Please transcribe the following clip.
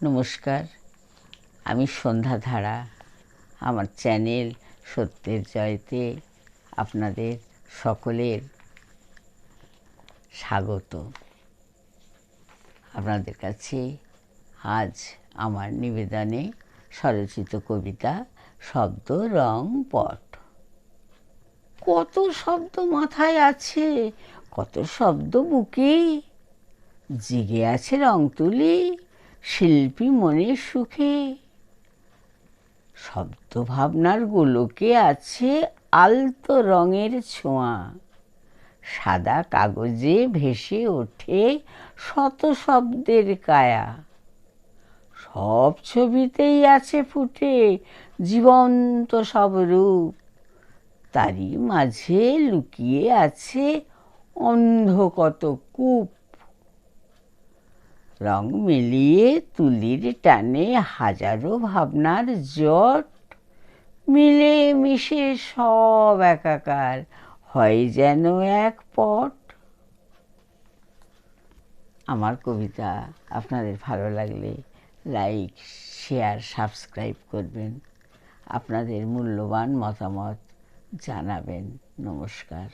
নমস্কার, আমি সন্ধ্যা ধারা। আমার চ্যানেল সত্যের জয়তে আপনাদের সকলের স্বাগত। আপনাদের কাছে আজ আমার নিবেদনে স্বরচিত কবিতা শব্দ রং পট। কত শব্দ মাথায় আছে, কত শব্দ বুকে, জেগে আছে রং তুলি শিল্পী মনের সুখে। শব্দ ভাবনার গোলকে আছে আলতো রঙের ছোঁয়া, সাদা কাগজে ভেসে ওঠে শত শব্দের কায়া। সব ছবিতেই আছে ফুটে জীবন্ত সব রূপ, তারই মাঝে লুকিয়ে আছে অন্ধ কত কূপ। রং মিলিয়ে তুলির টানে হাজারো ভাবনার জট, মিলে মিশে সব একাকার হয় যেন এক পট। আমার কবিতা আপনাদের ভালো লাগলে লাইক, শেয়ার, সাবস্ক্রাইব করবেন। আপনাদের মূল্যবান মতামত জানাবেন। নমস্কার।